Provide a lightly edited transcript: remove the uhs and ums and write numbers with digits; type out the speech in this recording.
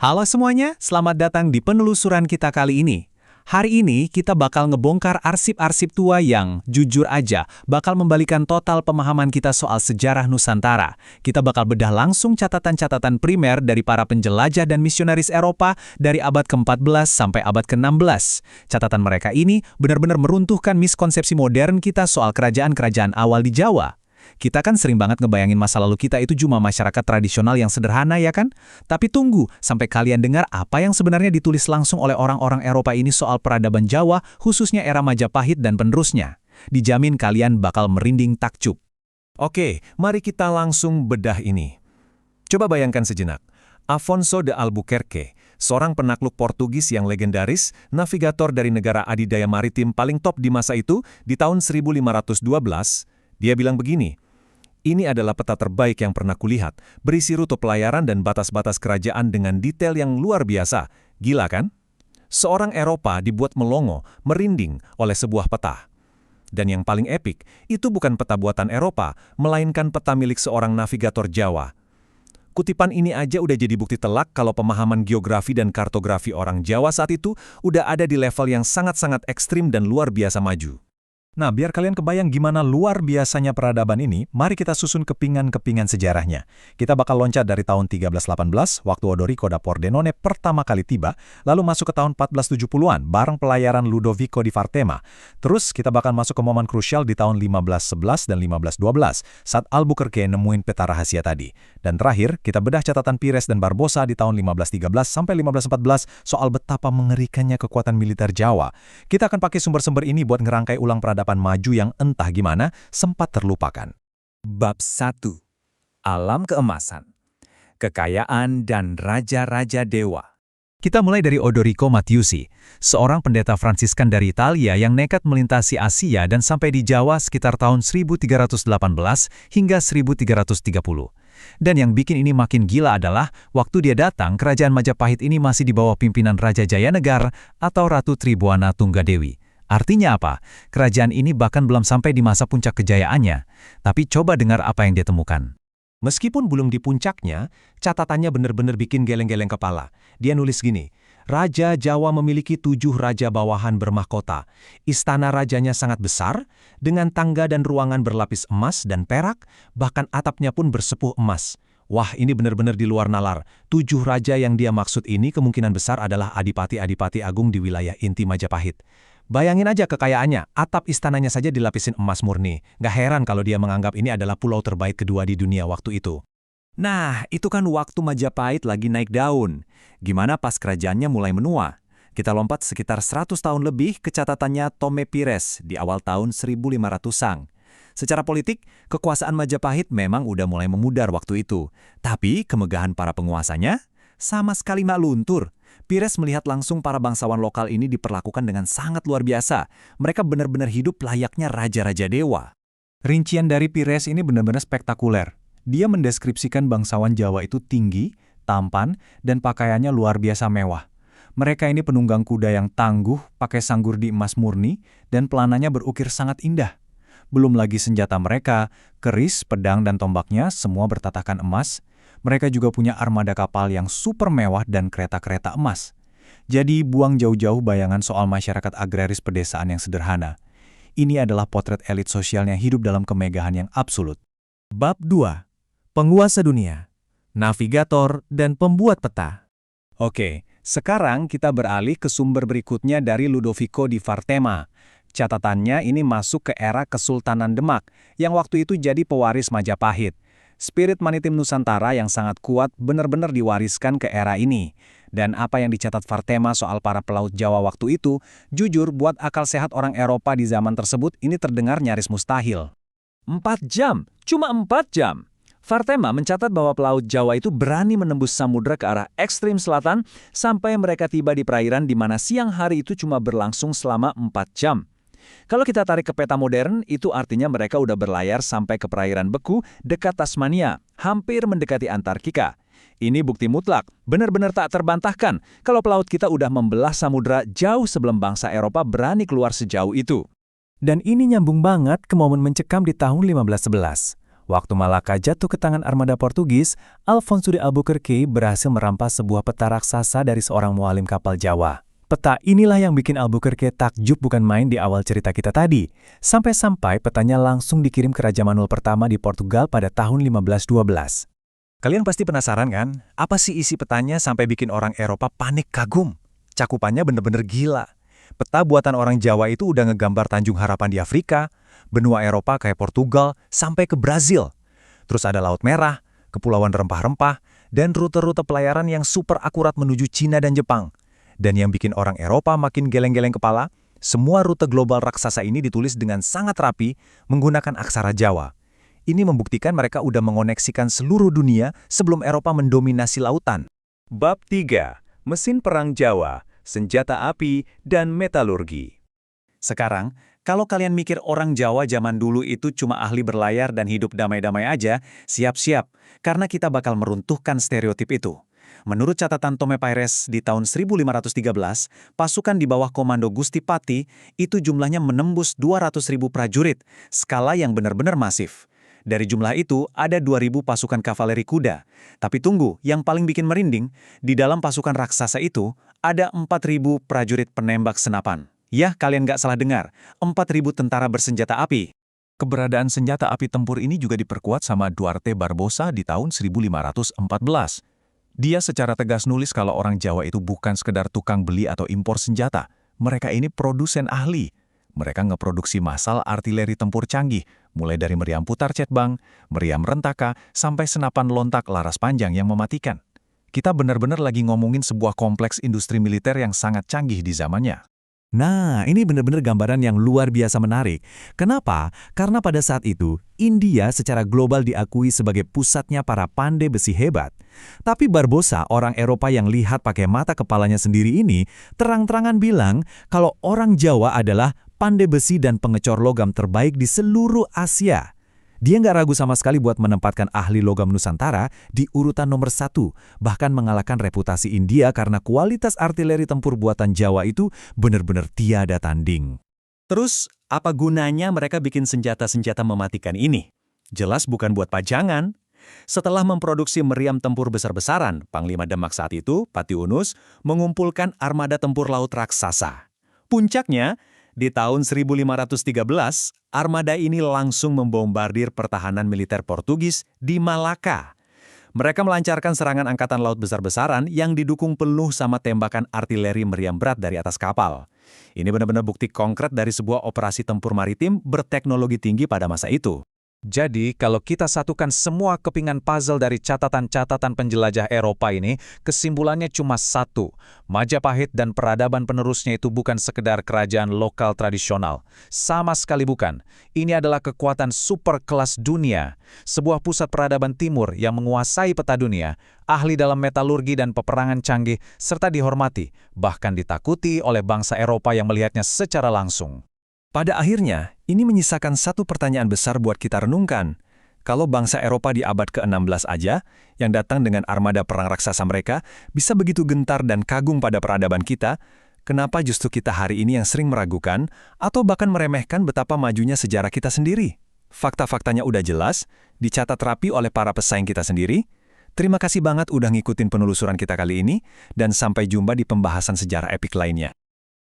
Halo semuanya, selamat datang di penelusuran kita kali ini. Hari ini kita bakal ngebongkar arsip-arsip tua yang, jujur aja, bakal membalikan total pemahaman kita soal sejarah Nusantara. Kita bakal bedah langsung catatan-catatan primer dari para penjelajah dan misionaris Eropa dari abad ke-14 sampai abad ke-16. Catatan mereka ini benar-benar meruntuhkan miskonsepsi modern kita soal kerajaan-kerajaan awal di Jawa. Kita kan sering banget ngebayangin masa lalu kita itu cuma masyarakat tradisional yang sederhana ya kan? Tapi tunggu, sampai kalian dengar apa yang sebenarnya ditulis langsung oleh orang-orang Eropa ini soal peradaban Jawa, khususnya era Majapahit dan penerusnya. Dijamin kalian bakal merinding takjub. Oke, mari kita langsung bedah ini. Coba bayangkan sejenak. Afonso de Albuquerque, seorang penakluk Portugis yang legendaris, navigator dari negara adidaya maritim paling top di masa itu, di tahun 1512, dia bilang begini, "Ini adalah peta terbaik yang pernah kulihat, berisi rute pelayaran dan batas-batas kerajaan dengan detail yang luar biasa. Gila kan?" Seorang Eropa dibuat melongo, merinding oleh sebuah peta. Dan yang paling epik, itu bukan peta buatan Eropa, melainkan peta milik seorang navigator Jawa. Kutipan ini aja udah jadi bukti telak kalau pemahaman geografi dan kartografi orang Jawa saat itu udah ada di level yang sangat-sangat ekstrim dan luar biasa maju. Nah, biar kalian kebayang gimana luar biasanya peradaban ini, mari kita susun kepingan-kepingan sejarahnya. Kita bakal loncat dari tahun 1318, waktu Odorico da Pordenone pertama kali tiba, lalu masuk ke tahun 1470-an, bareng pelayaran Ludovico di Vartema. Terus kita bakal masuk ke momen krusial di tahun 1511 dan 1512, saat Albuquerque nemuin peta rahasia tadi. Dan terakhir, kita bedah catatan Pires dan Barbosa di tahun 1513 sampai 1514 soal betapa mengerikannya kekuatan militer Jawa. Kita akan pakai sumber-sumber ini buat ngerangkai ulang peradaban maju yang entah gimana sempat terlupakan. Bab 1. Alam keemasan, kekayaan dan raja-raja dewa. Kita mulai dari Odorico Matiusi, seorang pendeta Fransiskan dari Italia yang nekat melintasi Asia dan sampai di Jawa sekitar tahun 1318 hingga 1330. Dan yang bikin ini makin gila adalah, waktu dia datang, kerajaan Majapahit ini masih di bawah pimpinan Raja Jayanegara atau Ratu Tribuana Tunggadewi. Artinya apa? Kerajaan ini bahkan belum sampai di masa puncak kejayaannya. Tapi coba dengar apa yang dia temukan. Meskipun belum di puncaknya, catatannya benar-benar bikin geleng-geleng kepala. Dia nulis gini, Raja Jawa memiliki 7 raja bawahan bermahkota. Istana rajanya sangat besar, dengan tangga dan ruangan berlapis emas dan perak, bahkan atapnya pun bersepuh emas. Wah, ini benar-benar di luar nalar. 7 raja yang dia maksud ini kemungkinan besar adalah adipati-adipati agung di wilayah inti Majapahit. Bayangin aja kekayaannya, atap istananya saja dilapisin emas murni. Nggak heran kalau dia menganggap ini adalah pulau terbaik kedua di dunia waktu itu. Nah, itu kan waktu Majapahit lagi naik daun. Gimana pas kerajaannya mulai menua? Kita lompat sekitar 100 tahun lebih ke catatannya Tome Pires di awal tahun 1500-an. Secara politik, kekuasaan Majapahit memang udah mulai memudar waktu itu. Tapi kemegahan para penguasanya sama sekali nggak luntur. Pires melihat langsung para bangsawan lokal ini diperlakukan dengan sangat luar biasa. Mereka benar-benar hidup layaknya raja-raja dewa. Rincian dari Pires ini benar-benar spektakuler. Dia mendeskripsikan bangsawan Jawa itu tinggi, tampan, dan pakaiannya luar biasa mewah. Mereka ini penunggang kuda yang tangguh, pakai sanggurdi emas murni, dan pelananya berukir sangat indah. Belum lagi senjata mereka, keris, pedang, dan tombaknya semua bertatakan emas. Mereka juga punya armada kapal yang super mewah dan kereta-kereta emas. Jadi buang jauh-jauh bayangan soal masyarakat agraris pedesaan yang sederhana. Ini adalah potret elit sosial yang hidup dalam kemegahan yang absolut. Bab 2. Penguasa dunia, navigator, dan pembuat peta. Oke, sekarang kita beralih ke sumber berikutnya dari Ludovico di Vartema. Catatannya ini masuk ke era Kesultanan Demak, yang waktu itu jadi pewaris Majapahit. Spirit maritim Nusantara yang sangat kuat benar-benar diwariskan ke era ini. Dan apa yang dicatat Vartema soal para pelaut Jawa waktu itu, jujur buat akal sehat orang Eropa di zaman tersebut ini terdengar nyaris mustahil. 4 jam, cuma 4 jam. Vartema mencatat bahwa pelaut Jawa itu berani menembus samudra ke arah ekstrim selatan sampai mereka tiba di perairan di mana siang hari itu cuma berlangsung selama 4 jam. Kalau kita tarik ke peta modern, itu artinya mereka udah berlayar sampai ke perairan beku dekat Tasmania, hampir mendekati Antartika. Ini bukti mutlak, benar-benar tak terbantahkan kalau pelaut kita udah membelah samudra jauh sebelum bangsa Eropa berani keluar sejauh itu. Dan ini nyambung banget ke momen mencekam di tahun 1511. Waktu Malaka jatuh ke tangan armada Portugis, Alfonso de Albuquerque berhasil merampas sebuah peta raksasa dari seorang mualim kapal Jawa. Peta inilah yang bikin Albuquerque takjub bukan main di awal cerita kita tadi. Sampai-sampai petanya langsung dikirim ke Raja Manuel pertama di Portugal pada tahun 1512. Kalian pasti penasaran kan? Apa sih isi petanya sampai bikin orang Eropa panik kagum? Cakupannya bener-bener gila. Peta buatan orang Jawa itu udah ngegambar Tanjung Harapan di Afrika, benua Eropa kayak Portugal, sampai ke Brazil. Terus ada Laut Merah, kepulauan rempah-rempah, dan rute-rute pelayaran yang super akurat menuju Cina dan Jepang. Dan yang bikin orang Eropa makin geleng-geleng kepala, semua rute global raksasa ini ditulis dengan sangat rapi menggunakan aksara Jawa. Ini membuktikan mereka udah mengoneksikan seluruh dunia sebelum Eropa mendominasi lautan. Bab 3. Mesin Perang Jawa, Senjata Api, dan Metalurgi. Sekarang, kalau kalian mikir orang Jawa zaman dulu itu cuma ahli berlayar dan hidup damai-damai aja, siap-siap, karena kita bakal meruntuhkan stereotip itu. Menurut catatan Tome Pires di tahun 1513, pasukan di bawah komando Gusti Pati itu jumlahnya menembus 200.000 prajurit, skala yang benar-benar masif. Dari jumlah itu, ada 2.000 pasukan kavaleri kuda. Tapi tunggu, yang paling bikin merinding, di dalam pasukan raksasa itu, ada 4.000 prajurit penembak senapan. Ya, kalian nggak salah dengar, 4.000 tentara bersenjata api. Keberadaan senjata api tempur ini juga diperkuat sama Duarte Barbosa di tahun 1514. Dia secara tegas nulis kalau orang Jawa itu bukan sekedar tukang beli atau impor senjata. Mereka ini produsen ahli. Mereka ngeproduksi massal artileri tempur canggih, mulai dari meriam putar cetbang, meriam rentaka, sampai senapan lontak laras panjang yang mematikan. Kita benar-benar lagi ngomongin sebuah kompleks industri militer yang sangat canggih di zamannya. Nah, ini benar-benar gambaran yang luar biasa menarik. Kenapa? Karena pada saat itu, India secara global diakui sebagai pusatnya para pandai besi hebat. Tapi Barbosa, orang Eropa yang lihat pakai mata kepalanya sendiri ini, terang-terangan bilang kalau orang Jawa adalah pandai besi dan pengecor logam terbaik di seluruh Asia. Dia nggak ragu sama sekali buat menempatkan ahli logam Nusantara di urutan nomor 1, bahkan mengalahkan reputasi India karena kualitas artileri tempur buatan Jawa itu benar-benar tiada tanding. Terus, apa gunanya mereka bikin senjata-senjata mematikan ini? Jelas bukan buat pajangan. Setelah memproduksi meriam tempur besar-besaran, Panglima Demak saat itu, Pati Unus, mengumpulkan armada tempur laut raksasa. Puncaknya, di tahun 1513, armada ini langsung membombardir pertahanan militer Portugis di Malaka. Mereka melancarkan serangan angkatan laut besar-besaran yang didukung penuh sama tembakan artileri meriam berat dari atas kapal. Ini benar-benar bukti konkret dari sebuah operasi tempur maritim berteknologi tinggi pada masa itu. Jadi, kalau kita satukan semua kepingan puzzle dari catatan-catatan penjelajah Eropa ini, kesimpulannya cuma satu. Majapahit dan peradaban penerusnya itu bukan sekedar kerajaan lokal tradisional. Sama sekali bukan. Ini adalah kekuatan super kelas dunia. Sebuah pusat peradaban timur yang menguasai peta dunia, ahli dalam metalurgi dan peperangan canggih, serta dihormati, bahkan ditakuti oleh bangsa Eropa yang melihatnya secara langsung. Pada akhirnya, ini menyisakan satu pertanyaan besar buat kita renungkan. Kalau bangsa Eropa di abad ke-16 aja, yang datang dengan armada perang raksasa mereka, bisa begitu gentar dan kagum pada peradaban kita, kenapa justru kita hari ini yang sering meragukan atau bahkan meremehkan betapa majunya sejarah kita sendiri? Fakta-faktanya udah jelas, dicatat rapi oleh para pesaing kita sendiri. Terima kasih banget udah ngikutin penelusuran kita kali ini, dan sampai jumpa di pembahasan sejarah epik lainnya.